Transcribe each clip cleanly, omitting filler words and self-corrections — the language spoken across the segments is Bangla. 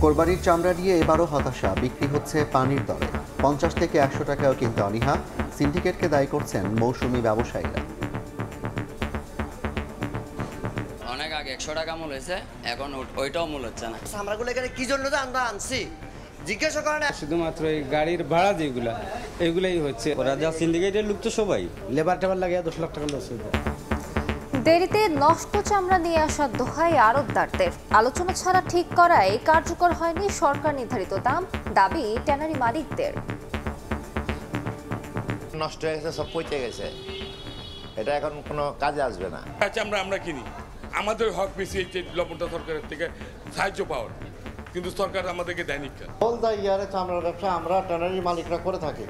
কোরবানির চামড়া নিয়ে এবারও হতাশা, বিক্রি হচ্ছে পানির দরে। 50 থেকে 100 টাকাও কিনতে অনীহা। সিন্ডিকেটকে দায়ী করছেন মৌসুমি ব্যবসায়ীরা। অনেক আগে 100 টাকা মূল হয়েছে, এখন ওইটাও মূল হচ্ছে না। চামড়াগুলো এখানে কি জন্য আমরা আনছি জিজ্ঞাসা করেন। শুধুমাত্র এই গাড়ির ভাড়া যেগুলা এগুলাই হচ্ছে। ওরা যা সিন্ডিকেটের লোক তো সবাই লেবার টেবার লাগে 10 লাখ টাকা লস হয়ে যায়। দেরিতে নষ্ট চামড়া নিয়ে আসা দোহাই আড়তদারদের। আলোচনা ছাড়া ঠিক করায় কার্যকর হয়নি সরকার নির্ধারিত দাম, দাবি ট্যানারি মালিকদের। নষ্ট হয়ে গেছে, সব পচে গেছে, এটা এখন কোনো কাজে আসবে না। চামড়া আমরা কিনি, আমাদের হক বেশি লবণটা সরকারের থেকে সাহায্য পাওয়ার, কিন্তু সরকার আমাদেরকে দেয়নি। হোল দা ইয়ারে চামড়ার ব্যবসা আমরা ট্যানারি মালিকরা করে থাকি,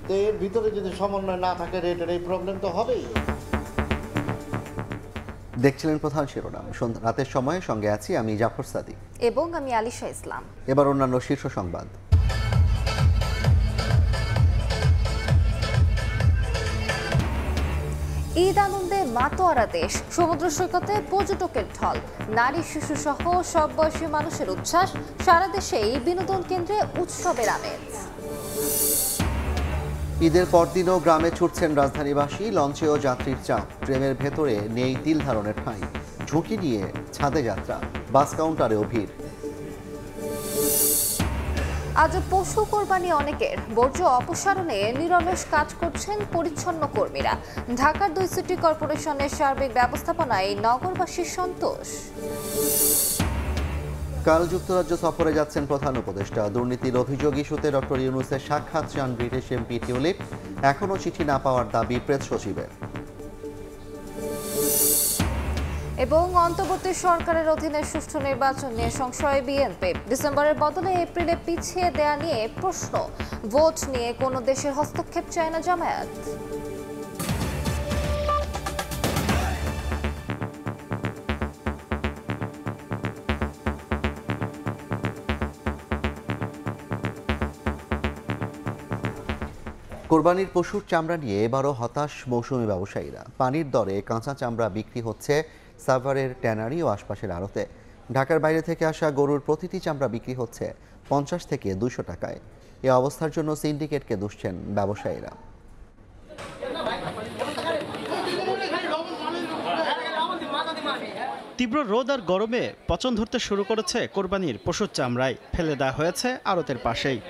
তো এর ভিতরে যদি সমন্বয় না থাকে রেটের এই প্রবলেম তো হবেই। দেখছিলেন প্রধান শিরোনাম। রাতের সময়ে সঙ্গে আছি আমি জাফর সাদিক এবং আমি আলিশা ইসলাম। এবার অন্যান্য শীর্ষ সংবাদ। ঈদ আনন্দে মাতোয়ারা দেশ, সমুদ্র সৈকতে পর্যটকের ঢল, নারী শিশু সহ সব বয়সী মানুষের উচ্ছ্বাস, সারা দেশেই বিনোদন কেন্দ্রে উৎসবের আমেজ। ঈদের পরদিনও গ্রামে ছুটছেন রাজধানীবাসী, লঞ্চেও যাত্রীর চাপ, ট্রেনের ভেতরে নেই তিল ধারণের ঠাঁই, ঝুঁকি নিয়ে ছাদে যাত্রা, বাস কাউন্টারেও ভিড়। আজ পশু কোরবানি অনেকের, বর্জ্য অপসারণে নিরলস কাজ করছেন পরিচ্ছন্ন কর্মীরা। ঢাকার 2 সিটি কর্পোরেশনের সার্বিক ব্যবস্থাপনায় নগরবাসীর সন্তোষ। কাল যুক্তরাজ্য সফরে যাচ্ছেন প্রধান উপদেষ্টা। দুর্নীতির অভিযোগ ইস্যুতে ডক্টর ইউনূসের সাক্ষাৎ চান ব্রিটিশ এমপি টিউলিপ। এখনও চিঠি না পাওয়ার দাবি প্রেস সচিবের। এবং অন্তর্বর্তী সরকারের অধীনে সুষ্ঠু নির্বাচন নিয়ে সংশয় বিএনপি। ডিসেম্বরের বদলে এপ্রিলে পিছিয়ে দেয়া নিয়ে প্রশ্ন, ভোট নিয়ে কোনো দেশের হস্তক্ষেপ চায় না জামায়াত। কোরবানির পশুর চামড়া নিয়ে এবারও হতাশ মৌসুমি ব্যবসায়ীরা। পানির দরে কাঁচা চামড়া বিক্রি হচ্ছে সাভারের ট্যানারি ও আশপাশের আড়তে। ঢাকার বাইরে থেকে আসা গরুর প্রতিটি চামড়া বিক্রি হচ্ছে 50 থেকে 200 টাকায়। এ অবস্থার জন্য সিন্ডিকেটকে দুষছেন ব্যবসায়ীরা। তীব্র রোদ আর গরমে পচন ধরতে শুরু করেছে কোরবানির পশুর চামড়ায়, ফেলে দেওয়া হয়েছে আড়তের পাশেই।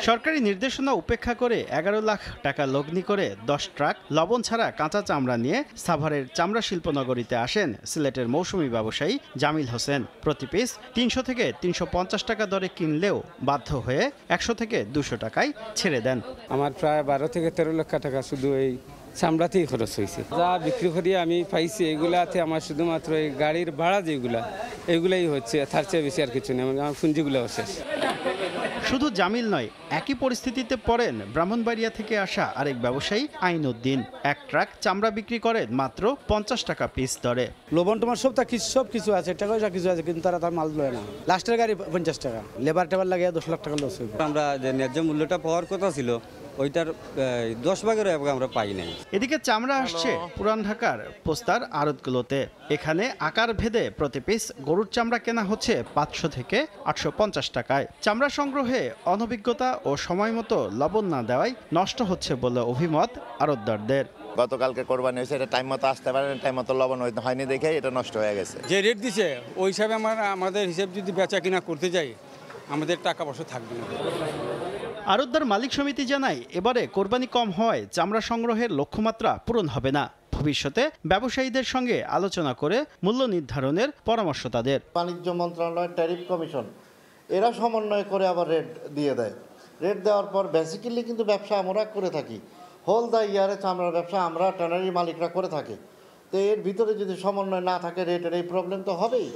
সরকারি নির্দেশনা উপেক্ষা করে 11 লাখ টাকা লগ্নি করে 10 ট্রাক লবণ ছাড়া কাঁচা চামড়া নিয়ে সাভারের চামড়া শিল্পনগরীতে আসেন সিলেটের মৌসুমি ব্যবসায়ী জামিল হোসেন। প্রতি পিস 300 থেকে 350 টাকা দরে কিনলেও বাধ্য হয়ে 100 থেকে 200 টাকায় ছেড়ে দেন। আমার প্রায় 12 থেকে 13 লক্ষ টাকা শুধু এই চামড়াতেই খরচ হয়েছে। যা বিক্রি করি আমি পাইছি এগুলাতে আমার শুধুমাত্র এই গাড়ির ভাড়া যেগুলা এগুলাই হচ্ছে, তার চেয়ে বেশি আর কিছু নেই। আমার পুঁজিগুলো শেষ। শুধু জামিল নয়, একই পরিস্থিতিতে পড়েন ব্রাহ্মণবাড়িয়া থেকে আসা আরেক ব্যবসায়ী আইনউদ্দিন। 1 ট্রাক চামড়া বিক্রি করেন মাত্র 50 টাকা পিস দরে। লবণ তোমার সব কিছু আছে, টাকা পয়সা কিছু আছে, কিন্তু তারা তার মাল লয় না। লাস্টের গাড়ি 50 টাকা, লেবার টেবার লাগে 10 লাখ টাকা লস হয়ে। আমরা যে ন্যায্য মূল্যটা পাওয়ার কথা ছিল ওইটার 10 ভাগের আমরা পাই নাই। এদিকে চামড়া আসছে পুরান ঢাকার পোস্তার আড়তগুলোতে। এখানে আকার ভেদে প্রতি পিস গরুর চামড়া কেনা হচ্ছে 500 থেকে 850 টাকায়। চামড়া সংগ্রহে অনভিজ্ঞতা ও সময় মতো লবণ না দেওয়ায় নষ্ট হচ্ছে বলে অভিমত আড়তদারদের। গতকালকে কোরবানি হয়েছে, এটা টাইম মতো আসতে পারে, টাইম মতো লবণ হয়নি দেখে এটা নষ্ট হয়ে গেছে। যে রেট দিছে ওই হিসাবে আমাদের হিসাব যদি বেচা কিনা করতে যাই আমাদের টাকা পয়সা থাকবে না। আড়তদার মালিক সমিতি জানায়, এবারে কোরবানি কম হওয়ায় চামড়া সংগ্রহের লক্ষ্যমাত্রা পূরণ হবে না। ভবিষ্যতে ব্যবসায়ীদের সঙ্গে আলোচনা করে মূল্য নির্ধারণের পরামর্শ তাদের। বাণিজ্য মন্ত্রণালয়, ট্যারিফ কমিশন এরা সমন্বয় করে আবার রেট দিয়ে দেয়। রেট দেওয়ার পর বেসিক্যালি কিন্তু ব্যবসা আমরা করে থাকি, হোল দা ইয়ারে চামড়ার ব্যবসা আমরা ট্যানারি মালিকরা করে থাকি, তো এর ভিতরে যদি সমন্বয় না থাকে রেটের এই প্রবলেম তো হবেই।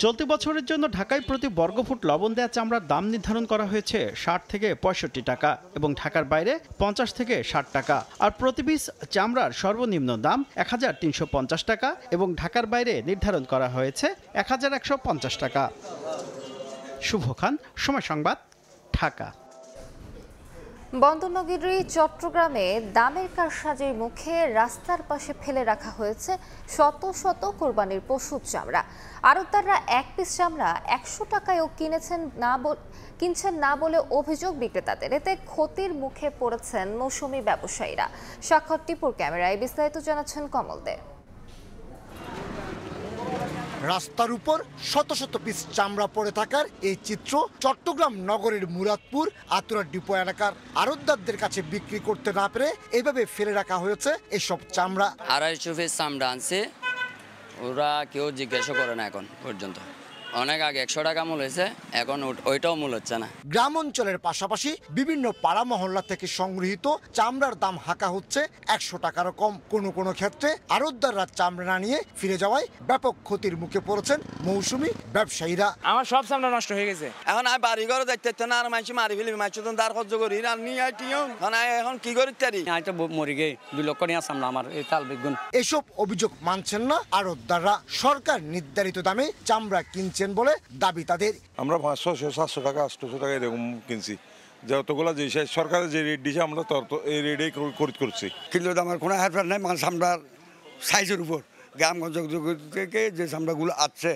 চলতি বছরের জন্য ঢাকায় প্রতি বর্গফুট লবণ দেওয়া চামড়ার দাম নির্ধারণ করা হয়েছে 60 থেকে 65 টাকা এবং ঢাকার বাইরে 50 থেকে 60 টাকা। আর প্রতি পিস চামড়ার সর্বনিম্ন দাম 1350 টাকা এবং ঢাকার বাইরে নির্ধারণ করা হয়েছে 1150 টাকা। শুভ খান, সময় সংবাদ, ঢাকা। বন্দরনগরী চট্টগ্রামে দামের কারসাজির মুখে রাস্তার পাশে ফেলে রাখা হয়েছে শত শত কোরবানির পশুর চামড়া। আড়তদাররা এক পিস চামড়া 100 টাকায়ও কিনছেন না বলে অভিযোগ বিক্রেতাদের। এতে ক্ষতির মুখে পড়েছেন মৌসুমি ব্যবসায়ীরা। সাক্ষর টিপুর ক্যামেরায় বিস্তারিত জানাচ্ছেন কমল দে। রাস্তার উপর শত শত পিস চামড়া পড়ে থাকার এই চিত্র চট্টগ্রাম নগরের মুরাদপুর আতুরা ডিপো এলাকার আড়তদারদের কাছে বিক্রি করতে না পেরে এভাবে ফেলে রাখা হয়েছে এসব চামড়া। 250 পিস চামড়া আনছে, ওরা কেউ জিজ্ঞাসা করে না এখন পর্যন্ত। অনেক আগে 100 টাকা মূল হয়েছে, এখন ওইটাও মূল হচ্ছে না। গ্রাম অঞ্চলের পাশাপাশি বিভিন্ন পাড়া মহল্লা থেকে সংগৃহীত চামড়ার দাম হাঁকা হচ্ছে 100 টাকারও কম। কোনো ক্ষেত্রে আড়তদাররা চামড়া না নিয়ে ফিরে যাওয়ায় ব্যাপক ক্ষতির মুখে পড়েছেন মৌসুমি ব্যবসায়ীরা। আমার সব চামড়া নষ্ট হয়ে গেছে। এখন আমি বাড়ি ঘরে যাইতে না, আর মানুষ মারি ফেলি, মানুষ তো তার সহ্য করি আর নিয়ে এখন কি করি তারি তো মরি গে 2 লক্ষ নিয়ে চামড়া আমার এই তাল বেগুন। এসব অভিযোগ মানছেন না আড়তদাররা। সরকার নির্ধারিত দামে চামড়া কিনছেন বলে দাবি তাদের। আমরা 500-700 টাকা 800 টাকা এরকম কিনছি, যতগুলো যে সরকারের যে রেট দিয়েছে আমরা তত এই রেটেই করছি। কিন্তু আমার কোনো হেরফের নাই, মানে চামড়ার সাইজের উপর গ্রামগঞ্জ থেকে যে চামড়াগুলো আছে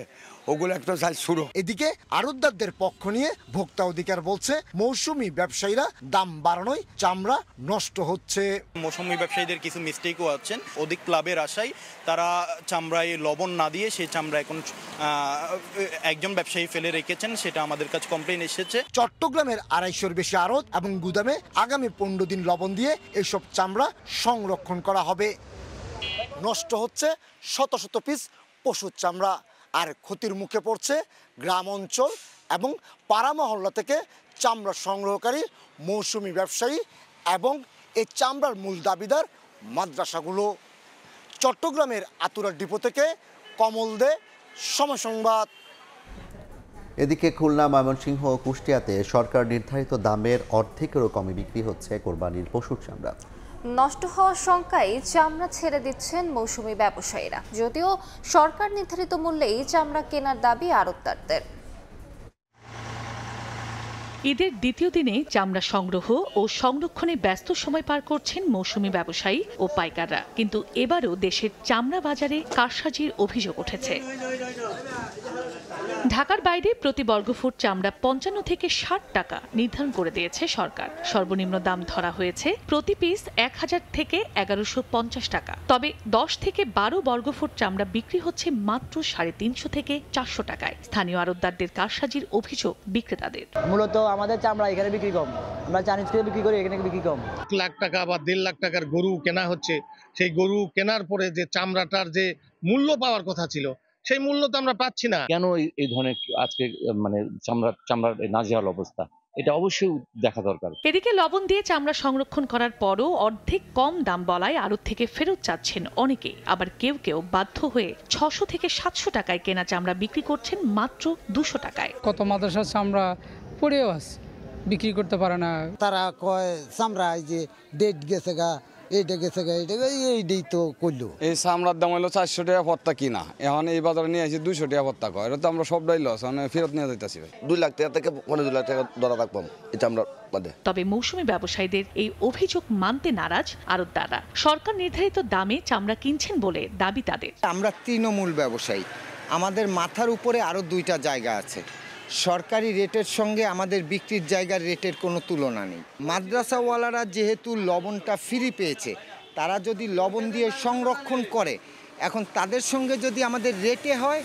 ওগুলো একটা সাইজ শুরু। এদিকে আড়তদারদের পক্ষ নিয়ে ভোক্তা অধিকার বলছে মৌসুমি ব্যবসায়ীরা দাম বাড়ানোয় চামড়া নষ্ট হচ্ছে। মৌসুমি ব্যবসায়ীদের কিছু মিস্টেকও আছেন, অধিক লাভের আশায় তারা চামড়ায় লবণ না দিয়ে সেই চামড়া এখন একজন ব্যবসায়ী ফেলে রেখেছেন, সেটা আমাদের কাছে কমপ্লেইন এসেছে। চট্টগ্রামের 250-র বেশি আড়ত এবং গুদামে আগামী 15 দিন লবণ দিয়ে এসব চামড়া সংরক্ষণ করা হবে। নষ্ট হচ্ছে শত শত পিস পশুর চামড়া, আর ক্ষতির মুখে পড়ছে গ্রাম অঞ্চল এবং পাড়া মহল্লা থেকে চামড়া সংগ্রহকারী মৌসুমি ব্যবসায়ী এবং এই চামড়ার মূল দাবিদার মাদ্রাসাগুলো। চট্টগ্রামের আতুরা ডিপো থেকে কমল দে, সময় সংবাদ। এদিকে খুলনা, ময়মনসিংহ ও কুষ্টিয়াতে সরকার নির্ধারিত দামের অর্ধেকেরও কমে বিক্রি হচ্ছে কোরবানির পশুর চামড়া। নষ্ট হওয়ার শঙ্কায় চামড়া ছেড়ে দিচ্ছেন মৌসুমি ব্যবসায়ীরা, যদিও সরকার নির্ধারিত মূল্যেই চামড়া কেনার দাবি আড়তদারদের। ঈদের দ্বিতীয় দিনে চামড়া সংগ্রহ ও সংরক্ষণে ব্যস্ত সময় পার করছেন মৌসুমি ব্যবসায়ী ও পাইকাররা, কিন্তু এবারও দেশের চামড়া বাজারে কারসাজির অভিযোগ উঠেছে। ঢাকার বাইরে প্রতি বর্গফুট চামড়া 55 থেকে 60 টাকা নির্ধারণ করে দিয়েছে সরকার। সর্বনিম্ন দাম ধরা হয়েছে প্রতি পিস 1000 থেকে 1150 টাকা। তবে 10 থেকে 12 বর্গফুট চামড়া বিক্রি হচ্ছে মাত্র 350 থেকে 400 টাকায়। স্থানীয় আড়তদারদের কারসাজির অভিযোগ বিক্রেতাদের। মূলত আমাদের চামড়া এখানে বিক্রি কম, আমরা চাইনিজ থেকে বিক্রি করি, এখানে বিক্রি কম। 1 লাখ টাকা বা 1.5 লাখ টাকার গরু কেনা হচ্ছে, সেই গরু কেনার পরে যে চামড়াটার যে মূল্য পাওয়ার কথা ছিল সেই মূল্য তো আমরা পাচ্ছি না। কেন এই ধরনের আজকে মানে চামড়ার নাজেহাল অবস্থা, এটা অবশ্যই দেখা দরকার। এদিকে লবণ দিয়ে চামড়া সংরক্ষণ করার পরও অর্ধেক কম দাম বলায় আড়ত থেকে ফেরত চাচ্ছেন অনেকে। আবার কেউ বাধ্য হয়ে 600 থেকে 700 টাকায় কেনা চামড়া বিক্রি করছেন মাত্র 200 টাকায়। কত মাদ্রাসার চামড়া পড়েও আছে, বিক্রি করতে পারে না। তারা কয় চামড়া যে ডেট গেছে গা, এইটা গেছে গা, এইটাই তো করলো। এই চামড়ার দাম হলো 400 টাকা পত্তা কিনা, এখন এই বাজারে নিয়ে আসি 200 টাকা পত্তা কয়। এটা তো আমরা সবটাই লস, মানে ফেরত নিয়ে যাইতেছি। 2 লাখ টাকা থেকে 2 লাখ টাকা ধরা থাকবাম এই চামড়ার বাদে। তবে মৌসুমি ব্যবসায়ীদের এই অভিযোগ মানতে নারাজ আড়তদাররা। সরকার নির্ধারিত দামে চামড়া কিনছেন বলে দাবি তাদের। আমরা তৃণমূল ব্যবসায়ী, আমাদের মাথার উপরে আরো 2টা জায়গা আছে। সরকারি রেটের সঙ্গে আমাদের বিক্রির জায়গার রেটের কোনো তুলনা নেই। মাদ্রাসাওয়ালারা যেহেতু লবণটা ফ্রি পেয়েছে, তারা যদি লবণ দিয়ে সংরক্ষণ করে, এখন তাদের সঙ্গে যদি আমাদের রেটে হয়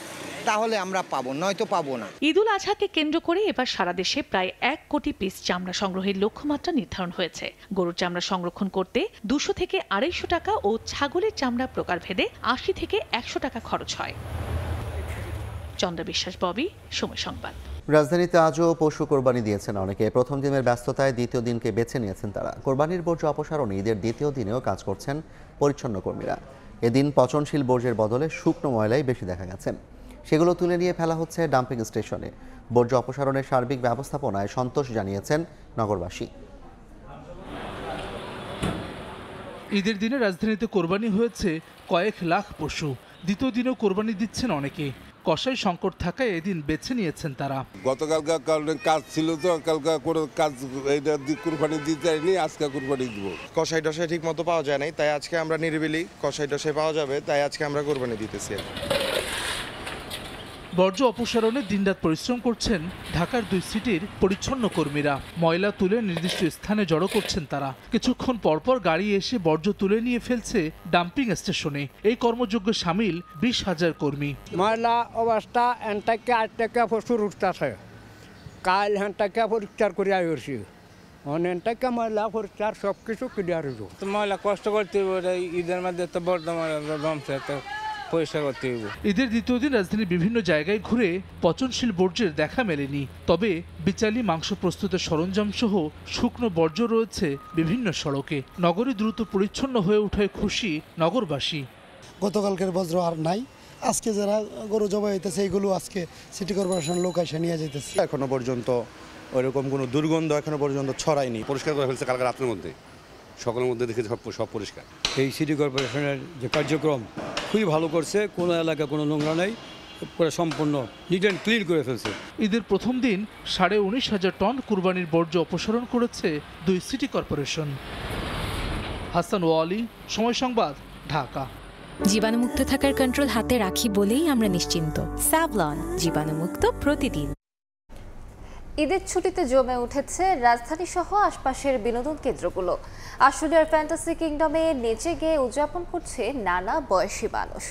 তাহলে আমরা পাবো, নয়তো পাবো না। ঈদুল আজহাকে কেন্দ্র করে এবার সারা দেশে প্রায় 1 কোটি পিস চামড়া সংগ্রহের লক্ষ্যমাত্রা নির্ধারণ হয়েছে। গরুর চামড়া সংরক্ষণ করতে 200 থেকে 250 টাকা ও ছাগলের চামড়া প্রকারভেদে 80 থেকে 100 টাকা খরচ হয়। চন্দ্র বিশ্বাস, ববি, সময় সংবাদ। রাজধানীতে আজও পশু কোরবানি দিয়েছেন অনেকে। প্রথম দিনের ব্যস্ততায় দ্বিতীয় দিনকে বেছে নিয়েছেন তারা। কোরবানির বর্জ্য অপসারণে ঈদের দ্বিতীয় দিনেও কাজ করছেন পরিচ্ছন্ন কর্মীরা। এদিন পচনশীল বর্জ্যের বদলে শুকনো ময়লাই বেশি দেখা গেছে। সেগুলো তুলে নিয়ে ফেলা হচ্ছে ডাম্পিং স্টেশনে। বর্জ্য অপসারণের সার্বিক ব্যবস্থাপনায় সন্তোষ জানিয়েছেন নগরবাসী। ঈদের দিনে রাজধানীতে কোরবানি হয়েছে কয়েক লাখ পশু। দ্বিতীয় দিনেও কোরবানি দিচ্ছেন অনেকে। কষাই সংকট থাকায় এদিন বেছে নিয়েছেন তারা। গতকালকার কারণে কাজ ছিল তো, কালকা করে কাজ এইটা কুরবানি দিতে যায়নি, আজকে কুরবানি দিব। কষাই টসাই ঠিক মতো পাওয়া যায় নাই, তাই আজকে আমরা নিরিবিলি কষাই টসাই পাওয়া যাবে, তাই আজকে আমরা কোরবানি দিতেছি। বর্জ্য অপসারণে দিনরাত পরিশ্রম করছেন ঢাকার 2 সিটির পরিচ্ছন্ন কর্মীরা। ময়লা তুলে নির্দিষ্ট স্থানে জড়ো করছেন তারা। কিছুক্ষণ পরপর গাড়ি এসে বর্জ্য তুলে নিয়ে ফেলছে ডাম্পিং স্টেশনে। এই কর্মযজ্ঞে সামিল 20,000 কর্মী। ময়লা অবস্থা এনটাকে আটটাকে প্রচুর উঠতেছে, কাল হ্যানটাকে পরিষ্কার করে আসছি, অনেকটাকে ময়লা পরিষ্কার সব কিছু ক্লিয়ার হইব। ময়লা কষ্ট করতে হবে, ঈদের মধ্যে তো বর্ধমান জমছে, তো পরিষ্কার করতে হইব। ঈদের দ্বিতীয় দিন রাজধানীর বিভিন্ন জায়গায় ঘুরে পচনশীল বর্জ্যের দেখা মেলেনি। তবে বিচালি মাংস প্রস্তুতের সরঞ্জাম সহ শুকনো বর্জ্য রয়েছে বিভিন্ন সড়কে। নগরী দ্রুত পরিচ্ছন্ন হয়ে ওঠায় খুশি নগরবাসী। গতকালকের বজ্র আর নাই, আজকে যারা গরু জবাই হইতেছে এইগুলো আজকে সিটি কর্পোরেশন লোক এসে নিয়ে যেতেছে। এখনো পর্যন্ত ওইরকম কোনো দুর্গন্ধ এখনো পর্যন্ত ছড়ায়নি। পরিষ্কার করে ফেলছে কালকে রাতের মধ্যে, সকালের মধ্যে দেখে সব পরিষ্কার। এই সিটি কর্পোরেশনের যে কার্যক্রম খুবই ভালো করছে, কোনো এলাকা কোনো নোংরা নাই, পুরো সম্পূর্ণ নিট অ্যান্ড ক্লিন করে ফেলছে। ঈদের প্রথম দিন 19,500 টন কুরবানির বর্জ্য অপসারণ করেছে 2 সিটি কর্পোরেশন। হাসান ওয়ালি, সময় সংবাদ, ঢাকা। জীবাণুমুক্ত থাকার কন্ট্রোল হাতে রাখি বলেই আমরা নিশ্চিন্ত। স্যাভলন, জীবাণুমুক্ত প্রতিদিন। ঈদের ছুটিতে জমে উঠেছে রাজধানী সহ আশপাশের বিনোদন কেন্দ্রগুলো। আশুলিয়ার ফ্যান্টাসি কিংডমে নেচে গেয়ে উদযাপন করছে নানা বয়সী মানুষ।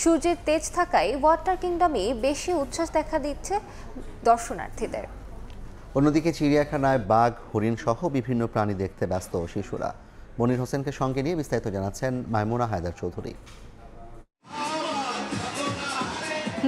সূর্যের তেজ থাকায় ওয়াটার কিংডমে বেশি উচ্ছ্বাস দেখা দিচ্ছে দর্শনার্থীদের। অন্যদিকে চিড়িয়াখানায় বাঘ, হরিণ সহ বিভিন্ন প্রাণী দেখতে ব্যস্ত শিশুরা। মনির হোসেনকে সঙ্গে নিয়ে বিস্তারিত জানাচ্ছেন মাইমুনা হায়দার চৌধুরী।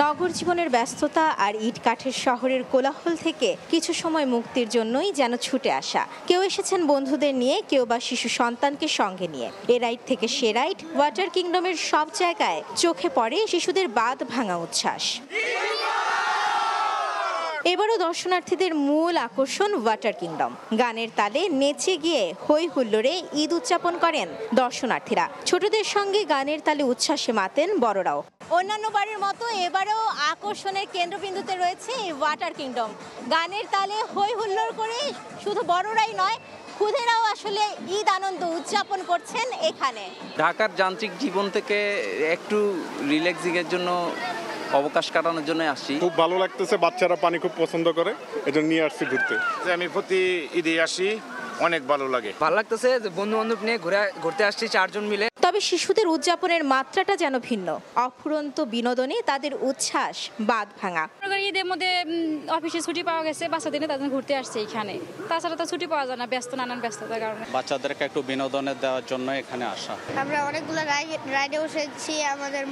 নগর জীবনের ব্যস্ততা আর ইট কাঠের শহরের কোলাহল থেকে কিছু সময় মুক্তির জন্যই যেন ছুটে আসা। কেউ এসেছেন বন্ধুদের নিয়ে, কেউ বা শিশু সন্তানকে সঙ্গে নিয়ে। এ রাইড থেকে সে রাইড, ওয়াটার কিংডমের সব জায়গায় চোখে পড়ে শিশুদের বাঁধ ভাঙা উচ্ছ্বাস। এবারও দর্শনার্থীদের মূল আকর্ষণ ওয়াটার কিংডম। গানের তালে নেচে গিয়ে হই হুল্লোড়ে ঈদ উদযাপন করেন দর্শনার্থীরা। ছোটদের সঙ্গে গানের তালে উচ্ছ্বাসে মাতেন বড়রাও। অন্যান্য বারের মতো এবারেও আকর্ষণের কেন্দ্রবিন্দুতে রয়েছে এই ওয়াটার কিংডম। গানের তালে হই হুল্লোড় করে শুধু বড়রাই নয়, খুদেরাও আসলে ঈদ আনন্দ উদযাপন করছেন এখানে। ঢাকার যান্ত্রিক জীবন থেকে একটু রিল্যাক্সিংয়ের জন্য, অবকাশ কাটানোর জন্য আসছি। খুব ভালো লাগতেছে, বাচ্চারা পানি খুব পছন্দ করে, এজন্য নিয়ে আসছি ঘুরতে। আমি প্রতি ঈদে আসি, অনেক ভালো লাগে। ভালো লাগতেছে, বন্ধু বান্ধব নিয়ে ঘুরতে আসছি 4 জন মিলে। তবে শিশুদের উদযাপনের মাত্রাটা যেন ভিন্ন। অফুরন্ত বিনোদনে তাদের উচ্ছ্বাস বাঁধ ভাঙা। ঈদের মধ্যে অফিসে ছুটি পাওয়া গেছে, বাচ্চাদের নিয়ে তাদের ঘুরতে আসছে এখানে। তাছাড়া তো ছুটি পাওয়া যায় না, নানান ব্যস্ততার কারণে। বাচ্চাদেরকে একটু বিনোদনে দেওয়ার জন্য এখানে আসা। আমরা অনেকগুলো রাইডে বসেছি, আমাদের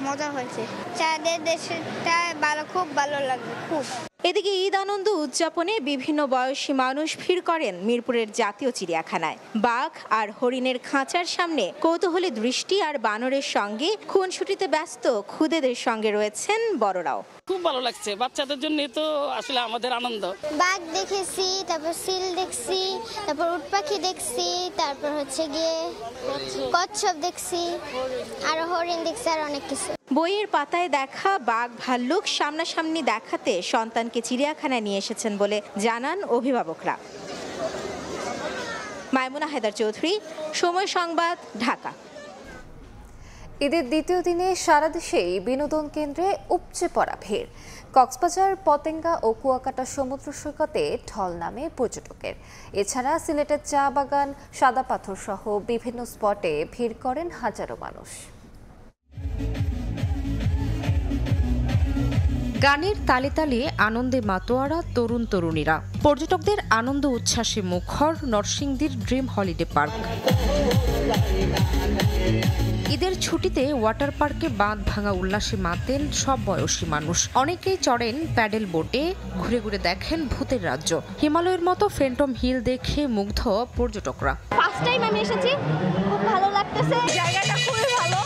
মজা হয়েছে। চাঁদের দেশটা খুব ভালো লাগবে খুব। এদিকে ঈদ আনন্দ উদযাপনে বিভিন্ন বয়সী মানুষ ভিড় করেন মিরপুরের জাতীয় চিড়িয়াখানায়। বাঘ আর হরিণের খাঁচার সামনে কৌতূহলী দৃষ্টি আর বানরের সঙ্গে খুনসুটিতে ব্যস্ত খুদেদের সঙ্গে রয়েছেন বড়রাও। খুব ভালো লাগছে, বাচ্চাদের জন্য তো আসলে আমাদের আনন্দ। বাঘ দেখেছি, তারপর সিল দেখছি, তারপর উট পাখি দেখছি, তারপর হচ্ছে গিয়ে কচ্ছপ দেখছি, আর হরিণ দেখছি, আর অনেক কিছু। বইয়ের পাতায় দেখা বাঘ ভাল্লুক সামনাসামনি দেখাতে সন্তানকে চিড়িয়াখানায় নিয়ে এসেছেন বলে জানান অভিভাবকরা। মাইমুনা হায়দার চৌধুরী, সময় সংবাদ, ঢাকা। ঈদের দ্বিতীয় দিনে সারা দেশেই বিনোদন কেন্দ্রে উপচে পড়া ভিড়। কক্সবাজার, পতেঙ্গা ও কুয়াকাটা সমুদ্র সৈকতে ঢল নামে পর্যটকের। এছাড়া সিলেটের চা বাগান, সাদা পাথর সহ বিভিন্ন স্পটে ভিড় করেন হাজারো মানুষ। গানের তালে তালে আনন্দে মাতোয়ারা তরুণ তরুণীরা। পর্যটকদের আনন্দ উচ্ছ্বাসে মুখর নরসিংদীর ড্রিম হলিডে পার্ক। ঈদের ছুটিতে ওয়াটার পার্কে বাঁধ ভাঙা উল্লাসে মাতেন সব বয়সী মানুষ। অনেকেই চড়েন প্যাডেল বোটে, ঘুরে ঘুরে দেখেন ভূতের রাজ্য। হিমালয়ের মতো ফ্যান্টম হিল দেখে মুগ্ধ পর্যটকরা। ফার্স্ট টাইম আমি এসেছি, খুব ভালো লাগতেছে, জায়গাটা খুবই ভালো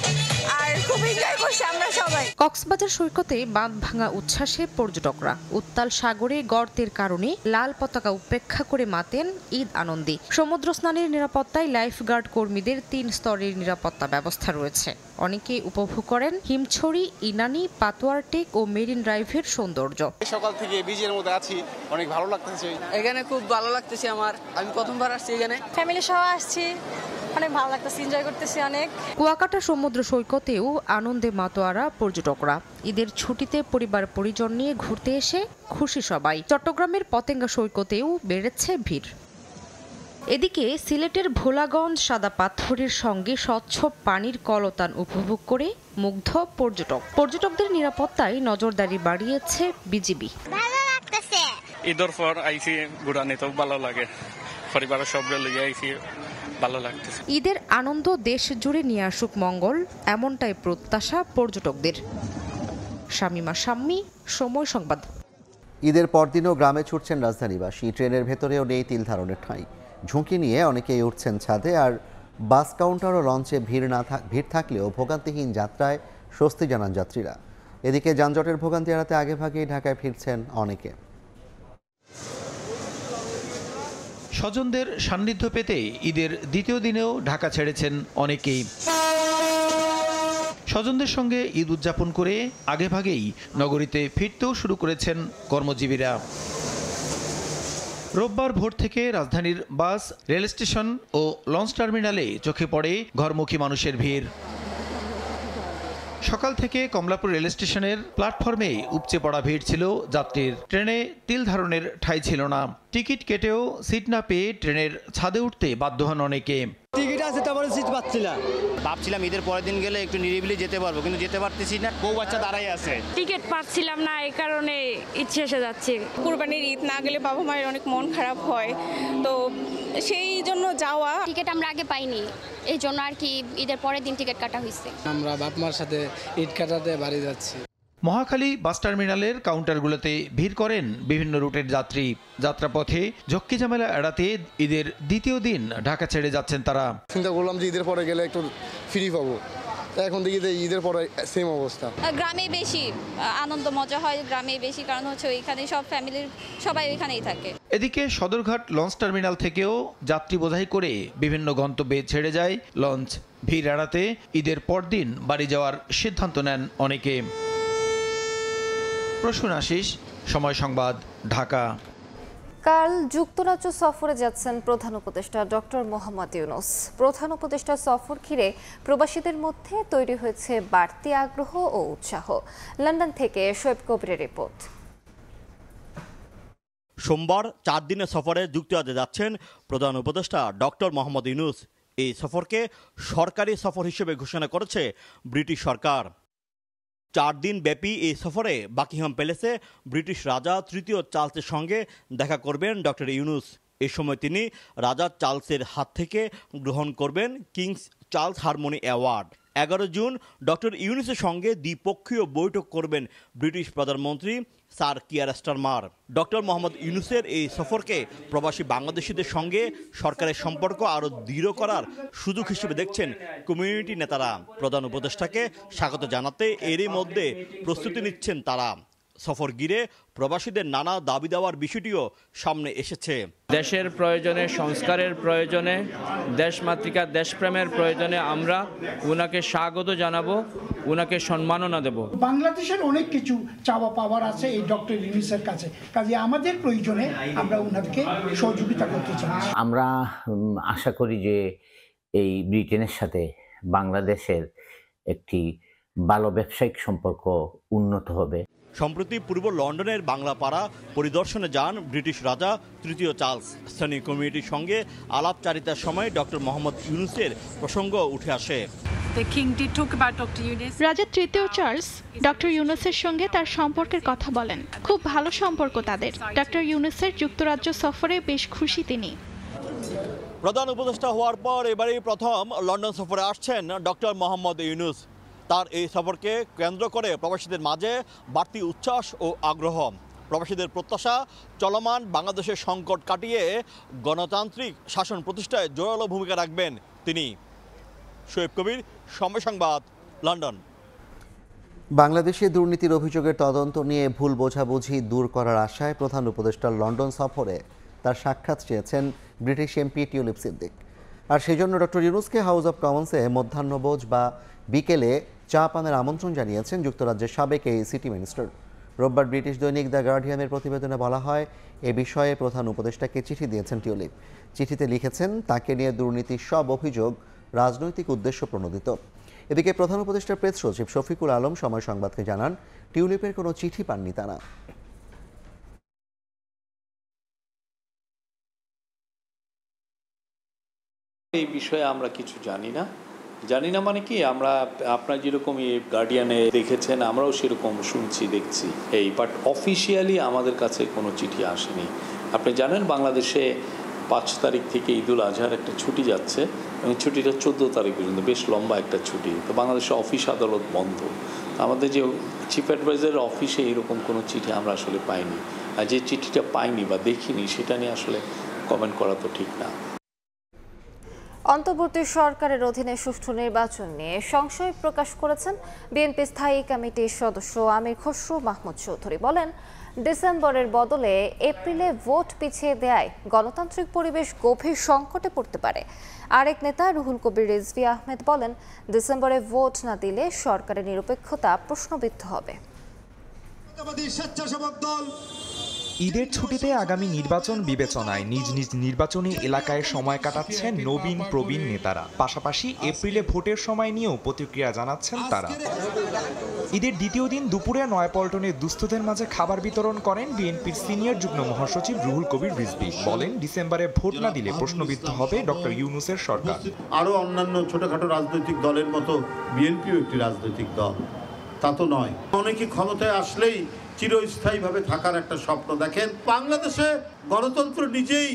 আর খুব এনজয় করছি আমরা সবাই। কক্সবাজার সৈকতে বাঁধ ভাঙা উচ্ছ্বাসে পর্যটকরা। উত্তাল সাগরে গর্তের কারণে লাল পতাকা উপেক্ষা করে মাতেন ঈদ আনন্দে। সমুদ্র স্নানের নিরাপত্তায় লাইফগার্ড কর্মীদের 3 স্তরের নিরাপত্তা ব্যবস্থা রয়েছে। অনেকে উপভোগ করেন হিমছড়ি, ইনানি, পাতোয়ার টেক ও মেরিন ড্রাইভের সৌন্দর্য। সকাল থেকে বিজের মধ্যে আছি, অনেক ভালো লাগতেছে। এখানে খুব ভালো লাগতেছে আমার, আমি প্রথমবার আসছি এখানে। ফ্যামিলি সহ আসছি, অনেক ভালো লাগতেছে, এনজয় করতেছি অনেক। কুয়াকাটা সমুদ্র সৈকতেও আনন্দে মাতোয়ারা পর্যটকরা। ঈদের ছুটিতে পরিবার পরিজন নিয়ে ঘুরতে এসে খুশি সবাই। চট্টগ্রামের পতেঙ্গা সৈকতেও বেড়েছে ভিড়। এদিকে সিলেটের ভোলাগঞ্জ সাদা পাথরের সঙ্গে স্বচ্ছ পানির কলতান উপভোগ করে মুগ্ধ পর্যটকদের নিরাপত্তায় নজরদারি বাড়িয়েছে বিজিবি। ঈদের পর আইসি ঘুরানিতেও ভালো লাগে, পরিবারের সব লইয়া আইসি ভালো লাগতেছে। ঈদের আনন্দ দেশ জুড়ে নিয়ে আসুক মঙ্গল, এমনটাই প্রত্যাশা পর্যটকদের। শামিমা শাম্মী, সময় সংবাদ। ঈদের পরদিনও গ্রামে ছুটছেন রাজধানীবাসী। ট্রেনের ভেতরেও নেই তিল ধারণের ঠাঁই। ঝুঁকি নিয়ে অনেকেই উঠছেন ছাদে। আর বাস কাউন্টার ও লঞ্চে ভিড় থাকলেও ভোগান্তিহীন যাত্রায় স্বস্তি জানান যাত্রীরা। এদিকে যানজটের ভোগান্তি এড়াতে আগেভাগেই ঢাকায় ফিরছেন অনেকে। স্বজনদের সান্নিধ্য পেতে ঈদের দ্বিতীয় দিনেও ঢাকা ছেড়েছেন অনেকেই। স্বজনদের সঙ্গে ঈদ উদযাপন করে আগেভাগেই নগরীতে ফিরতেও শুরু করেছেন কর্মজীবীরা। রোববার ভোর থেকে রাজধানীর বাস, রেল স্টেশন ও লঞ্চ টার্মিনালে চোখে পড়ে ঘরমুখী মানুষের ভিড়। সকাল থেকে কমলাপুর রেল স্টেশনের প্ল্যাটফর্মে উপচে পড়া ভিড় ছিল যাত্রীর। ট্রেনে তিল ধারণের ঠাঁই ছিল না। টিকিট কেটেও সিট না পেয়ে ট্রেনের ছাদে উঠতে বাধ্য হন অনেকে। টিকিট আছে, তারপরে সিট পাচ্ছি না। ভাবছিলাম ঈদের পরের দিন গেলে একটু নিরিবিলি যেতে পারবো, কিন্তু যেতে পারতেছি না। বউ বাচ্চা দাঁড়াই আছে, টিকিট পাচ্ছিলাম না, এই কারণে ইচ্ছে এসে যাচ্ছে। কুরবানির ঈদ না গেলে বাবা মায়ের অনেক মন খারাপ হয়, তো সেই জন্য যাওয়া। টিকিট আমরা আগে পাইনি, এই জন্য আর কি ঈদের পরের দিন টিকিট কাটা হয়েছে। আমরা বাপ মার সাথে ঈদ কাটাতে বাড়ি যাচ্ছি। মহাখালী বাস টার্মিনালের কাউন্টারগুলোতে ভিড় করেন বিভিন্ন রুটের যাত্রী। যাত্রাপথে ঝক্কি ঝামেলা এড়াতে ঈদের দ্বিতীয় দিন ঢাকা ছেড়ে যাচ্ছেন তারা। চিন্তা করলাম যে ঈদের পরে গেলে একটু ফ্রি পাবো, এখন দেখি যে ঈদের পরে সেম অবস্থা। গ্রামে বেশি আনন্দ মজা হয়, গ্রামে বেশি, কারণ হচ্ছে ওইখানে সব ফ্যামিলির সবাই ওইখানেই থাকে। এদিকে সদরঘাট লঞ্চ টার্মিনাল থেকেও যাত্রী বোঝাই করে বিভিন্ন গন্তব্যে ছেড়ে যায় লঞ্চ। ভিড় এড়াতে ঈদের পরদিন বাড়ি যাওয়ার সিদ্ধান্ত নেন অনেকে। প্রসূন আশিস, সময় সংবাদ, ঢাকা। কাল যুক্তরাজ্য সফরে যাচ্ছেন প্রধান উপদেষ্টা ডক্টর মোহাম্মদ ইউনূস। প্রধান উপদেষ্টা সফর ঘিরে প্রবাসীদের মধ্যে তৈরি হয়েছে বাড়তি আগ্রহ ও উৎসাহ। লন্ডন থেকে শোয়েব কবিরের রিপোর্ট। সোমবার 4 দিনের সফরে যুক্তরাজ্যে যাচ্ছেন প্রধান উপদেষ্টা ডক্টর মোহাম্মদ ইউনূস। এই সফরকে সরকারি সফর হিসেবে ঘোষণা করেছে ব্রিটিশ সরকার। 4 দিন ব্যাপী এই সফরে বাকিংহাম প্যালেসে ব্রিটিশ রাজা তৃতীয় চার্লসের সঙ্গে দেখা করবেন ডক্টর ইউনূস। এ সময় তিনি রাজা চার্লসের হাত থেকে গ্রহণ করবেন kings Charles harmony award. 11 June doctor ইউনূসের সঙ্গে দ্বিপক্ষীয় বৈঠক করবেন ব্রিটিশ প্রধানমন্ত্রী sir Keir Starmer. Doctor Mohammad ইউনূসের এই সফরকে প্রবাসী বাংলাদেশিদের সঙ্গে সরকারের সম্পর্ক আরও দৃঢ় করার সুযোগ হিসেবে দেখছেন কমিউনিটি নেতারা। প্রধান উপদেষ্টাকে স্বাগত জানাতে এরই মধ্যে প্রস্তুতি নিচ্ছেন তারা। সফর ঘিরে প্রবাসীদের নানা দাবি দেওয়ার বিষয়টিও সামনে এসেছে। দেশের প্রয়োজনে, সংস্কারের প্রয়োজনে, দেশমাতৃকা দেশপ্রেমের প্রয়োজনে আমরা উনাকে স্বাগত জানাবো, উনাকে সম্মাননা দেব। বাংলাদেশের অনেক কিছু চাওয়া পাওয়ার আছে এই ডক্টর ইউনূসের কাছে, কাজে আমাদের প্রয়োজনে আমরা উনাকে সহযোগিতা করতে চাই। আমরা আশা করি যে এই ব্রিটেনের সাথে বাংলাদেশের একটি ভালো ব্যবসায়িক সম্পর্ক উন্নত হবে। সম্প্রতি পূর্ব লন্ডনের বাংলাপাড়া পরিদর্শনে যান ব্রিটিশ রাজা তৃতীয় চার্লস। স্থানীয় কমিউনিটির সঙ্গে আলাপচারিতার সময় ডক্টর মোহাম্মদ ইউনূসের প্রসঙ্গ উঠে আসে। রাজা তৃতীয় চার্লস ডক্টর ইউনূসের সঙ্গে তার সম্পর্কের কথা বলেন। খুব ভালো সম্পর্ক তাদের। ডক্টর ইউনূসের যুক্তরাজ্য সফরে বেশ খুশি তিনি। প্রধান উপদেষ্টা হওয়ার পর এবারেই প্রথম লন্ডন সফরে আসছেন ডক্টর মোহাম্মদ ইউনূস। তার এই সফরকে কেন্দ্র করে প্রবাসীদের মাঝে বাড়তি উচ্ছ্বাস ও আগ্রহ। প্রবাসীদের প্রত্যাশা, চলমান বাংলাদেশের সংকট কাটিয়ে গণতান্ত্রিক শাসন প্রতিষ্ঠায় জোরালো ভূমিকা রাখবেন তিনি। শোয়েব কবির, সময় সংবাদ, লন্ডন। বাংলাদেশে দুর্নীতির অভিযোগের তদন্ত নিয়ে ভুল বোঝাবুঝি দূর করার আশায় প্রধান উপদেষ্টার লন্ডন সফরে তার সাক্ষাৎ চেয়েছেন ব্রিটিশ এমপি টিউলিপ সিদ্দিক। আর সেজন্য ডক্টর ইউনূসকে হাউস অব কমন্সে মধ্যাহ্নভোজ বা বিকেলে চা পানের আমন্ত্রণ জানিয়েছেন যুক্তরাজ্যের সাবেক এই সিটি মিনিস্টার। রোববার ব্রিটিশ দৈনিক দ্য গার্ডিয়ানের প্রতিবেদনে বলা হয়, এ বিষয়ে প্রধান উপদেষ্টাকে চিঠি দিয়েছেন টিউলিপ। চিঠিতে লিখেছেন, তাকে নিয়ে দুর্নীতির সব অভিযোগ রাজনৈতিক উদ্দেশ্য প্রণোদিত। এদিকে প্রধান উপদেষ্টা প্রেস সচিব শফিকুল আলম সময় সংবাদকে জানান, টিউলিপের কোনো চিঠি পাননি তারা। এই বিষয়ে আমরা কিছু জানি না মানে কি, আমরা আপনার যেরকম গার্ডিয়ানে দেখেছেন আমরাও সেরকম শুনছি দেখছি বাট অফিসিয়ালি আমাদের কাছে কোনো চিঠি আসেনি। আপনি জানেন বাংলাদেশে 5 তারিখ থেকে ঈদুল আজহার একটা ছুটি যাচ্ছে এবং ছুটিটা 14 তারিখ পর্যন্ত, বেশ লম্বা একটা ছুটি। তো বাংলাদেশে অফিস আদালত বন্ধ। আমাদের যে চিফ অ্যাডভাইজারের অফিসে এরকম কোনো চিঠি আমরা আসলে পাইনি, আর যে চিঠিটা পাইনি বা দেখিনি সেটা নিয়ে আসলে কমেন্ট করা তো ঠিক না। অন্তর্বর্তী সরকারের অধীনে সুষ্ঠু নির্বাচন নিয়ে সংশয় প্রকাশ করেছেন বিএনপি স্থায়ী কমিটির সদস্য আমির খসরু মাহমুদ চৌধুরী। বলেন, ডিসেম্বরের বদলে এপ্রিলে ভোট পিছিয়ে দেয়ায় গণতান্ত্রিক পরিবেশ গভীর সংকটে পড়তে পারে। আরেক নেতা রুহুল কবির রিজভী আহমেদ বলেন, ডিসেম্বরে ভোট না দিলে সরকারের নিরপেক্ষতা প্রশ্নবিদ্ধ হবে। ঈদের ছুটিতে আগামী নির্বাচন বিবেচনায় নিজ নিজ নির্বাচনী এলাকায় সময় কাটাচ্ছেন নবীন প্রবীণ নেতারা। পাশাপাশি এপ্রিলে ভোটের সময় নিয়েও প্রতিক্রিয়া জানাচ্ছেন তারা। ঈদের দ্বিতীয় দিন দুপুরে নয়াপল্টনে দুস্থদের মাঝে খাবার বিতরণ করেন বিএনপির সিনিয়র যুগ্ম মহাসচিব রুহুল কবির রিজভী। বলেন, ডিসেম্বরে ভোট না দিলে প্রশ্নবিদ্ধ হবে ডক্টর ইউনূসের সরকার। আরো অন্যান্য ছোটখাটো রাজনৈতিক দলের মতো বিএনপিও একটি রাজনৈতিক দল, তা তো নয়। অনেকে ক্ষমতায় আসলেই চিরস্থায়ীভাবে থাকার একটা স্বপ্ন দেখেন। বাংলাদেশে গণতন্ত্র নিজেই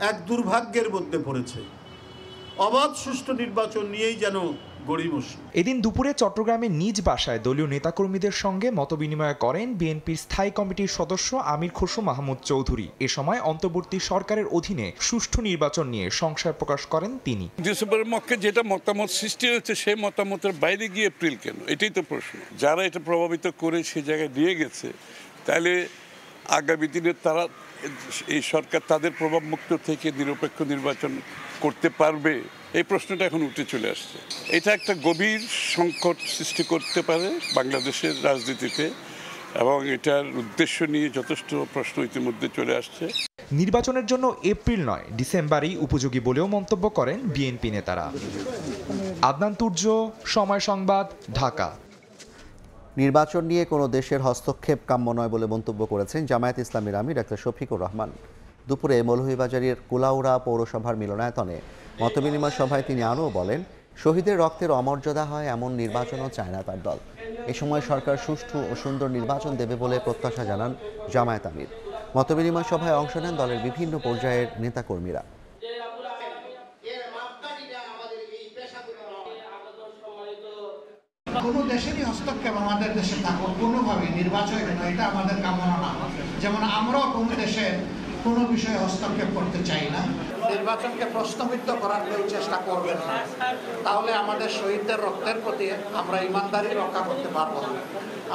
এক দুর্ভাগ্যের মধ্যে পড়েছে। অবাধ সুষ্ঠু নির্বাচন নিয়েই যেন গড়িমসি। এদিন দুপুরে চট্টগ্রামে নিজ বাসায় দলীয় নেতাকর্মীদের সঙ্গে মতবিনিময় করেন বিএনপির স্থায়ী কমিটির সদস্য আমির খসরু মাহমুদ চৌধুরী। এ সময় অন্তর্বর্তী সরকারের অধীনে সুষ্ঠু নির্বাচন নিয়ে সংশয় প্রকাশ করেন তিনি। ডিসেম্বরের মধ্যে যেটা মতামত সৃষ্টি হয়েছে সেই মতামতের বাইরে গিয়ে এপ্রিল কেন, এটাই তো প্রশ্ন। যারা এটা প্রভাবিত করে সে জায়গায় নিয়ে গেছে, তাহলে আগামী দিনে তারা এই সরকার তাদের প্রভাব মুক্ত থেকে নিরপেক্ষ নির্বাচন করতে পারবে, এই প্রশ্নটা এখন উঠে চলে আসছে। এটা একটা গভীর সংকট সৃষ্টি করতে পারে বাংলাদেশের রাজনীতিতে, এবং এটার উদ্দেশ্য নিয়ে যথেষ্ট প্রশ্ন ইতিমধ্যে চলে আসছে। নির্বাচনের জন্য এপ্রিল নয়, ডিসেম্বরই উপযোগী বলেও মন্তব্য করেন বিএনপি নেতারা। আদনান তুর্য, সময় সংবাদ, ঢাকা। নির্বাচন নিয়ে কোনো দেশের হস্তক্ষেপ কাম্য নয় বলে মন্তব্য করেছেন জামায়াত ইসলামীর আমির ডাক্তার শফিকুর রহমান। দুপুরে মৌলভীবাজারের কুলাউড়া পৌরসভার মিলনায়তনে মতবিনিময় সভায় তিনি আরও বলেন, শহীদের রক্তের অমর্যাদা হয় এমন নির্বাচনও চায় না তার দল। এ সময় সরকার সুষ্ঠু ও সুন্দর নির্বাচন দেবে বলে প্রত্যাশা জানান জামায়াত আমির। মতবিনিময় সভায় অংশ নেন দলের বিভিন্ন পর্যায়ের নেতাকর্মীরা। কোনো দেশেরই হস্তক্ষেপ আমাদের দেশে থাকুক কোনোভাবে নির্বাচন নয়, এটা আমাদের কামনা না। যেমন আমরাও কোনো দেশের কোনো বিষয়ে হস্তক্ষেপ করতে চাই না। নির্বাচনকে প্রশ্নবিদ্ধ করার কেউ চেষ্টা করবেন না, তাহলে আমাদের শহীদদের রক্তের প্রতি আমরা ইমানদারি রক্ষা করতে পারবো না।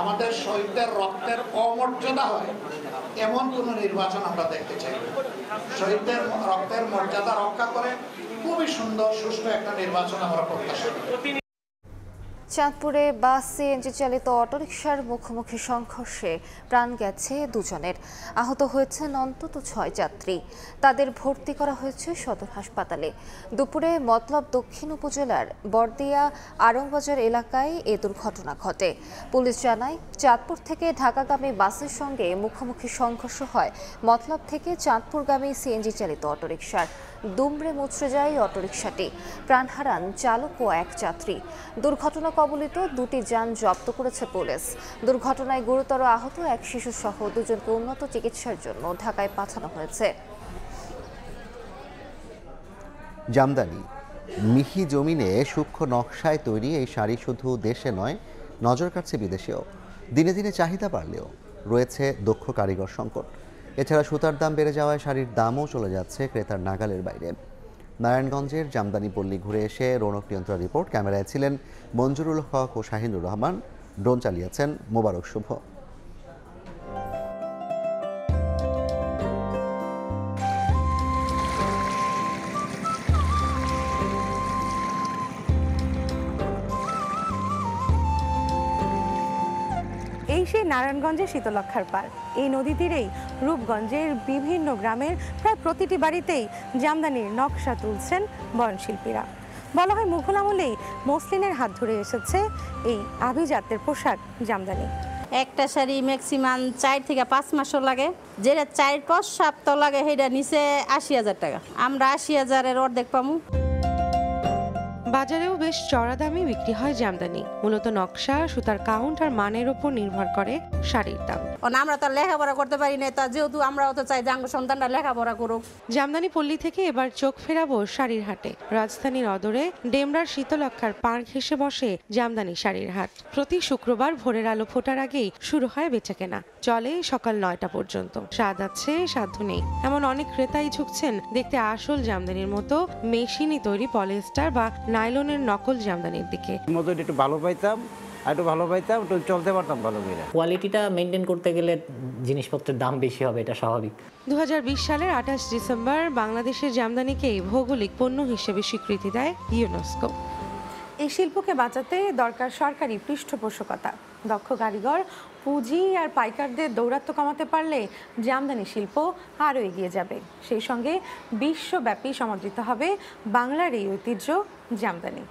আমাদের শহীদদের রক্তের অমর্যাদা হয় এমন কোনো নির্বাচন আমরা দেখতে চাই। শহীদদের রক্তের মর্যাদা রক্ষা করে খুবই সুন্দর সুষ্ঠু একটা নির্বাচন আমরা প্রত্যাশা করি। চাঁদপুরে বাস সিএনজি চালিত অটোরিকশার মুখোমুখি সংঘর্ষে প্রাণ গেছে দুজনের, আহত হয়েছেন অন্তত 6 যাত্রী। তাদের ভর্তি করা হয়েছে সদর হাসপাতালে। দুপুরে মতলব দক্ষিণ উপজেলার বর্দিয়া আড়ংবাজার এলাকায় এ দুর্ঘটনা ঘটে। পুলিশ জানায়, চাঁদপুর থেকে ঢাকাগামী বাসের সঙ্গে মুখোমুখি সংঘর্ষ হয় মতলব থেকে চাঁদপুরগামী সিএনজি চালিত অটোরিকশার। দুমড়ে মুচড়ে যায় অটোরিকশাটি। প্রাণ হারান চালক ও এক যাত্রী। দুর্ঘটনা কবলিত 2টি যান জব্দ করেছে পুলিশ। দুর্ঘটনায় গুরুতর আহত এক শিশু সহ 2জনকে উন্নত চিকিৎসার জন্য ঢাকায় পাঠানো হয়েছে। জামদানি মিহি জমিনে সূক্ষ্ম নকশায় তৈরি এই শাড়ি শুধু দেশে নয়, নজর কাটছে বিদেশেও। দিনে দিনে চাহিদা বাড়লেও রয়েছে দক্ষ কারিগর সংকট। এছাড়া সুতার দাম বেড়ে যাওয়ায় শাড়ির দামও চলে যাচ্ছে ক্রেতার নাগালের বাইরে। নারায়ণগঞ্জের জামদানি পল্লী ঘুরে এসে রৌনক নিয়ন্ত্রণ রিপোর্ট। ক্যামেরায় ছিলেন মঞ্জুরুল হক ও শাহিনুর রহমান। ড্রোন চালিয়েছেন মোবারক শুভ। এই সেই নারায়ণগঞ্জের শীতলক্ষার পার। এই নদী তীরেই রূপগঞ্জের বিভিন্ন গ্রামের প্রায় প্রতিটি বাড়িতেই জামদানির নকশা তুলছেন বয়নশিল্পীরা। বলা হয় মুঘল আমলেই মসলিনের হাত ধরে এসেছে এই আভিজাত্যের পোশাক জামদানি। একটা শাড়ি ম্যাক্সিমাম 4 থেকে 5 মাসও লাগে, যেটা 4-5 সপ্তাহ লাগে সেটা নিচে 80,000 টাকা। আমরা 80,000-এর অর্ধেক পাবো। বাজারেও বেশ চড়া দামে বিক্রি হয় জামদানি। মূলত নকশা, সুতার কাউন্ট আর মানের উপর নির্ভর করে শাড়ির দাম। আমরা তো লেখাপড়া করতে পারি না, তা যেহেতু আমরাও তো চাই যে আমার সন্তানরা লেখাপড়া করুক। জামদানি পল্লী থেকে এবার চোখ ফেরাবো শাড়ির হাটে। রাজধানীর অদূরে ডেমরার শীতলক্ষার পার্ক ঘেঁষে বসে জামদানি শাড়ির হাট। প্রতি শুক্রবার ভোরের আলো ফোটার আগেই শুরু হয় বেচাকেনা, চলে সকাল 9টা পর্যন্ত। স্বাদ আছে, সাধ্য নেই এমন অনেক ক্রেতাই ঝুঁকছেন দেখতে আসল জামদানির মতো মেশিনে তৈরি পলিয়েস্টার বা নাইলনের নকল জামদানির দিকে। একটু ভালো পাইতাম, একটু চলতে পারতাম ভালো করে। কোয়ালিটিটা মেনটেন করতে গেলে জিনিসপত্রের দাম বেশি হবে, এটা স্বাভাবিক। 2020 সালের 28 ডিসেম্বর বাংলাদেশের জামদানিকে ভৌগোলিক পণ্য হিসেবে স্বীকৃতি দেয় ইউনেস্কো। এই শিল্পকে বাঁচাতে দরকার সরকারি পৃষ্ঠপোষকতা, দক্ষ কারিগর, পুঁজি আর পাইকারদের দৌরাত্ম্য কমাতে পারলে জামদানি শিল্প আরও এগিয়ে যাবে। সেই সঙ্গে বিশ্বব্যাপী সমাদৃত হবে বাংলার এই ঐতিহ্য জামদানি।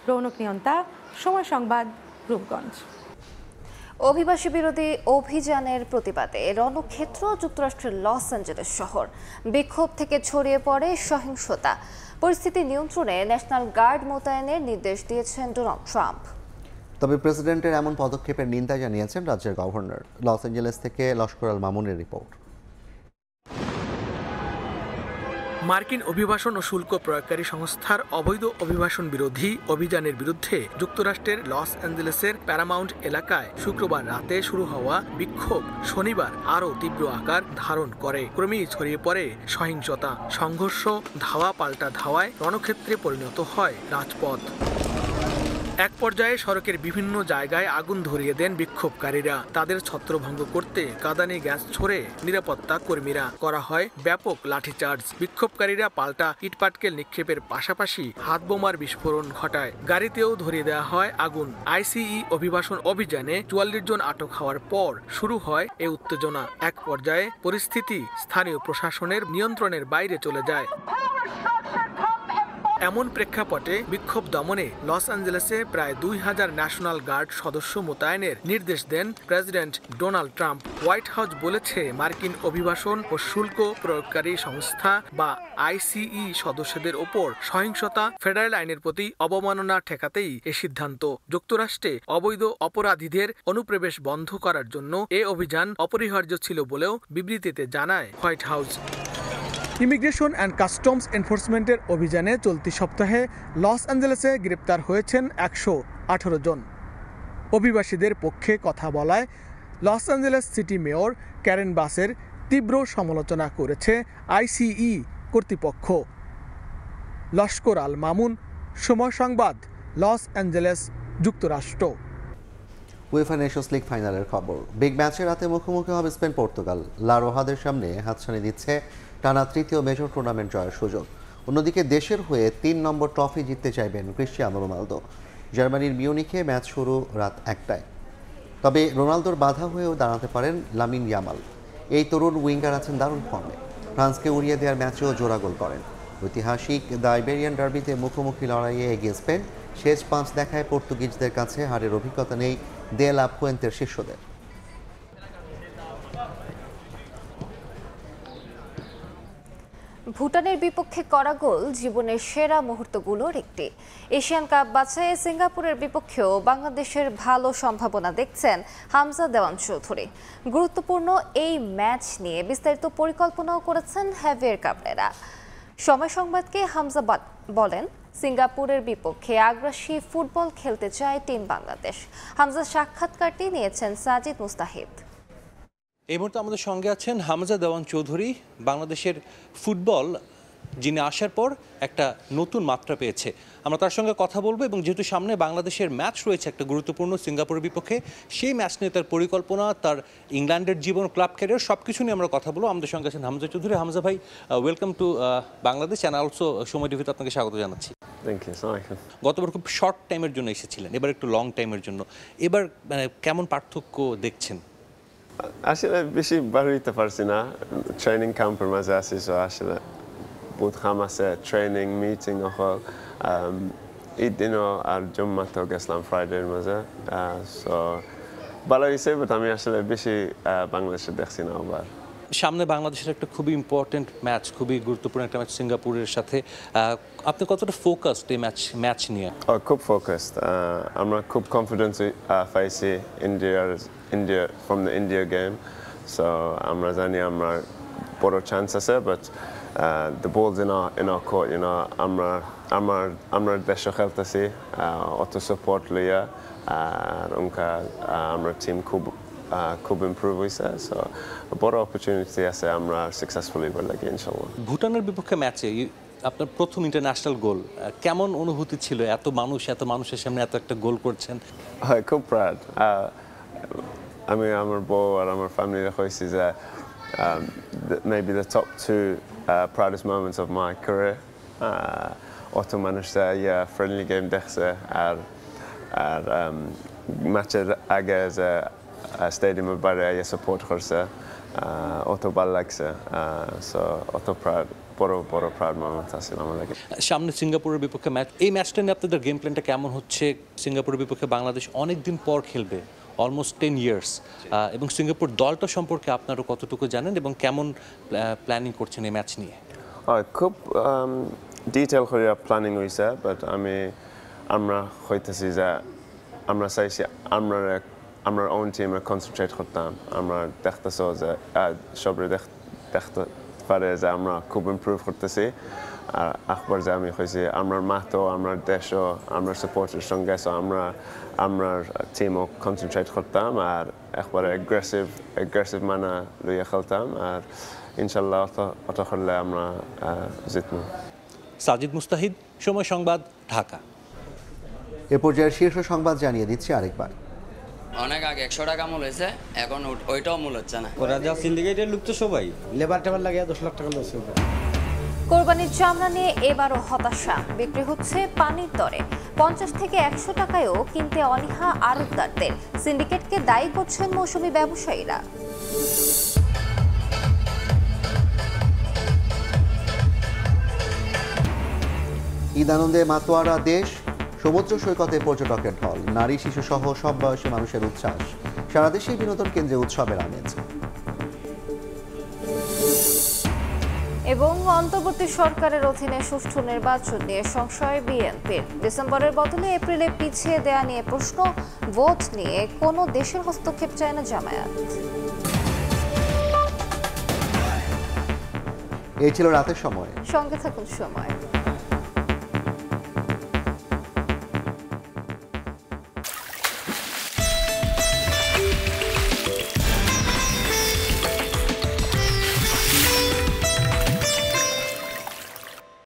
রৌনক নিয়ন্তা, সময় সংবাদ, রূপগঞ্জ। অভিবাসী বিরোধী অভিযানের প্রতিবাদে রণক্ষেত্র যুক্তরাষ্ট্রের লস অ্যাঞ্জেলেস শহর। বিক্ষোভ থেকে ছড়িয়ে পড়ে সহিংসতা। পরিস্থিতি নিয়ন্ত্রণে ন্যাশনাল গার্ড মোতায়েনের নির্দেশ দিয়েছেন ডোনাল্ড ট্রাম্প। তবে প্রেসিডেন্টের এমন পদক্ষেপের নিন্দা জানিয়েছেন রাজ্যের গভর্নর। লস অ্যাঞ্জেলেস থেকে লস্কর আল মামুনের রিপোর্ট। মার্কিন অভিবাসন ও শুল্ক প্রয়োগকারী সংস্থার অবৈধ অভিবাসন বিরোধী অভিযানের বিরুদ্ধে যুক্তরাষ্ট্রের লস অ্যাঞ্জেলেসের প্যারামাউন্ট এলাকায় শুক্রবার রাতে শুরু হওয়া বিক্ষোভ শনিবার আরও তীব্র আকার ধারণ করে। ক্রমেই ছড়িয়ে পড়ে সহিংসতা, সংঘর্ষ, ধাওয়া পাল্টা ধাওয়ায় রণক্ষেত্রে পরিণত হয় রাজপথ। এক পর্যায়ে সড়কের বিভিন্ন জায়গায় আগুন ধরিয়ে দেন বিক্ষোভকারীরা। তাদের ছত্রভঙ্গ করতে কাঁদানে গ্যাস ছোড়ে নিরাপত্তা কর্মীরা। করা হয় ব্যাপক লাঠিচার্জ। বিক্ষোভকারীরা পাল্টা ইটপাটকেল নিক্ষেপের পাশাপাশি হাতবোমার বিস্ফোরণ ঘটায়। গাড়িতেও ধরিয়ে দেওয়া হয় আগুন। আইসিই অভিবাসন অভিযানে 44 জন আটক হওয়ার পর শুরু হয় এ উত্তেজনা। এক পর্যায়ে পরিস্থিতি স্থানীয় প্রশাসনের নিয়ন্ত্রণের বাইরে চলে যায়। এমন প্রেক্ষাপটে বিক্ষোভ দমনে লস অ্যাঞ্জেলেসে প্রায় 2000 ন্যাশনাল গার্ড সদস্য মোতায়েনের নির্দেশ দেন president Donald Trump. White House বলেছে মার্কিন অভিবাসন ও শুল্ক প্রয়োগকারী সংস্থা বা আইসিই সদস্যদের ওপর সহিংসতা, ফেডারেল আইনের প্রতি অবমাননা ঠেকাতেই এ সিদ্ধান্ত। যুক্তরাষ্ট্রে অবৈধ অপরাধীদের অনুপ্রবেশ বন্ধ করার জন্য এ অভিযান অপরিহার্য ছিল বলেও বিবৃতিতে জানায় White House. Immigration and customs এনফোর্সমেন্টের অভিযানে চলতি সপ্তাহে লস অ্যাঞ্জেলেসে গ্রেপ্তার হয়েছেন 118 জন। অভিবাসীদের পক্ষে কথা বলায় Los Angeles city mayor Karen বাসের তীব্র সমালোচনা করেছে আইসিই কর্তৃপক্ষ। লস্কর আল মামুন, সময় সংবাদ, লস অ্যাঞ্জেলেস, যুক্তরাষ্ট্র। উয়েফা নেশনস লিগ ফাইনালের খবর। বিগ ম্যাচে রাতে মুখোমুখি হবে স্পেন পর্তুগাল। লা রোহাদের সামনে হাতছানি দিচ্ছে টানা তৃতীয় মেজর টুর্নামেন্ট জয়ের সুযোগ। অন্যদিকে দেশের হয়ে 3 নম্বর ট্রফি জিততে চাইবেন ক্রিশ্চিয়ানো রোনালদো। জার্মানির মিউনিখে ম্যাচ শুরু রাত 1টায়। তবে রোনালদোর বাধা হয়েও দাঁড়াতে পারেন লামিন ইয়ামাল। এই তরুণ উইঙ্গার আছেন দারুণ ফর্মে। ফ্রান্সকে উড়িয়ে দেওয়ার ম্যাচেও জোড়া গোল করেন। ঐতিহাসিক দ্য ইবেরিয়ান ডার্বিতে মুখোমুখি লড়াইয়ে এগিয়ে স্পেন। শেষ 5 দেখায় পর্তুগিজদের কাছে হারের অভিজ্ঞতা নেই দে লা ফুয়েন্তের শিষ্যদের। ভুটানের বিপক্ষে করা গোল জীবনের সেরা মুহূর্তগুলোর একটি। এশিয়ান কাপ বাছাইয়ে সিঙ্গাপুরের বিপক্ষেও বাংলাদেশের ভালো সম্ভাবনা দেখছেন হামজা দেওয়ান চৌধুরী। গুরুত্বপূর্ণ এই ম্যাচ নিয়ে বিস্তারিত পরিকল্পনাও করেছেন হ্যাভিয়ার কাবরেরা। সময় সংবাদকে হামজা বলেন, সিঙ্গাপুরের বিপক্ষে আগ্রাসী ফুটবল খেলতে চায় টিম বাংলাদেশ। হামজার সাক্ষাৎকারটি নিয়েছেন সাজিদ মুস্তাহিদ। এই মুহূর্তে আমাদের সঙ্গে আছেন হামজা দেওয়ান চৌধুরী। বাংলাদেশের ফুটবল যিনি আসার পর একটা নতুন মাত্রা পেয়েছে, আমরা তার সঙ্গে কথা বলবো। এবং যেহেতু সামনে বাংলাদেশের ম্যাচ রয়েছে একটা গুরুত্বপূর্ণ সিঙ্গাপুরের বিপক্ষে, সেই ম্যাচ নিয়ে তার পরিকল্পনা, তার ইংল্যান্ডের জীবন, ক্লাব ক্যারিয়ার সব কিছু নিয়ে আমরা কথা বলবো। আমাদের সঙ্গে আছেন হামজা চৌধুরী। হামজা ভাই, welcome to Bangladesh and also সময় টিভিতে আপনাকে স্বাগত জানাচ্ছি। গতবার খুব শর্ট টাইমের জন্য এসেছিলেন, এবার একটু লং টাইমের জন্য। এবার কেমন পার্থক্য দেখছেন? আসলে বেশি বার হইতে পারছি না, ট্রেনিং ক্যাম্পের মাঝে আছি। আসলে বহুত কাম আছে, ট্রেনিং, মিটিং, ঈদ দিনও আর জুম্মাতেও গেছিলাম ফ্রাইডের মাঝে সো ভালো হয়েছে বাট আমি আসলে বেশি বাংলাদেশে দেখছি না আবার সামনে বাংলাদেশের একটা খুবই ইম্পর্টেন্ট ম্যাচ, খুবই গুরুত্বপূর্ণ একটা ম্যাচ সিঙ্গাপুরের সাথে। আপনি কতটা ফোকাসড এই ম্যাচ নিয়ে? খুব ফোকাসড। আমরা খুব কনফিডেন্স পাইছি India from the India game. So আমরা জানি আমার বড় চান্স আছে, but the balls in our court, you know, আমরা দেশে খেলতেছি অত সাপোর্ট লইয়া, আর আমরা টিম খুব ইমপ্রুভ হয়েছে। সো বড় অপরচুনিটি আছে, আমরা সাকসেসফুলি লাগি ইনশাআল্লাহ। ভুটানের বিপক্ষে ম্যাচে আপনার প্রথম ইন্টারন্যাশনাল গোল, কেমন অনুভূতি ছিল? এত মানুষের সামনে এত একটা গোল করছেন। হয়, খুব প্রাউড। আমি আমার বউ আর আমার ফ্যামিলি হয়েছি যে maybe the top two proudest moments of my career. অত মানুষ ফ্রেন্ডলি গেম দেখছে, আর ম্যাচের আগে যে স্টেডিয়ামের বাইরে সাপোর্ট করছে, অত ভালো লাগছে। সো অত প্রাউড, বড় প্রাউড মোমেন্ট আছে আমাদের। সামনে সিঙ্গাপুরের বিপক্ষে ম্যাচ, এই ম্যাচটা নিয়ে আপনাদের গেম প্ল্যানটা কেমন হচ্ছে? সিঙ্গাপুরের বিপক্ষে বাংলাদেশ অনেক দিন পর খেলবে, অলমোস্ট 10 years, এবং সিঙ্গাপুর দলটা সম্পর্কে আপনারা কতটুকু জানেন এবং কেমন প্ল্যানিং করছেন এই ম্যাচ নিয়ে? খুব ডিটেল করে প্ল্যানিং হয়েছে, বাট আমরা হইতেছি যে আমরা চাইছি আমরা ওন টিমে কনসেন্ট্রেট করতাম। আমরা দেখতেছো যে সবাই দেখতে পারে যে আমরা খুব ইমপ্রুভ করতেছি। আর একবার যে আমি হয়েছি আমার মাঠও, আমার দেশও, আমার সাপোর্টের সঙ্গে, আমরা টিমও কনসেন্ট্রেট করতাম, আর একবারে অ্যাগ্রেসিভ মানা লইয়া খেলতাম, আর ইনশাল্লাহ অত করলে আমরা জিতব। সাজিদ মুস্তাহিদ, সময় সংবাদ, ঢাকা। এ পর্যায়ের শীর্ষ সংবাদ জানিয়ে দিচ্ছি আরেকবার। অনেক আগে 100 টাকা মূল হয়েছে, এখন ওইটাও মূল হচ্ছে না। ওরা যা সিন্ডিকেটের লোক তো সবাই লেবার টেবার লাগে 10 লাখ টাকা লস হবে। কোরবানির চামড়া নিয়ে এবারও হতাশা, বিক্রি হচ্ছে পানির দরে। 50 থেকে 100 টাকায়ও কিনতে অনীহা আড়তদারদের। সিন্ডিকেটকে দায়ী করছেন মৌসুমি ব্যবসায়ীরা। ঈদ আনন্দে মাতোয়ারা দেশ, সমুদ্র সৈকতে পর্যটকের ঢল, নারী শিশু সহ সব বয়সী মানুষের উচ্ছ্বাস। সারা দেশেই বিনোদন কেন্দ্রে উৎসবের আমেজ। এবং অন্তর্বর্তী সরকারের অধীনে সুষ্ঠু নির্বাচন নিয়ে সংশয় বিএনপির। ডিসেম্বরের বদলে এপ্রিলে পিছিয়ে দেয়া নিয়ে প্রশ্ন, ভোট নিয়ে কোনো দেশের হস্তক্ষেপ চায় না জামায়াত। এই ছিল রাতের সময়, সঙ্গে থাকুন সময়।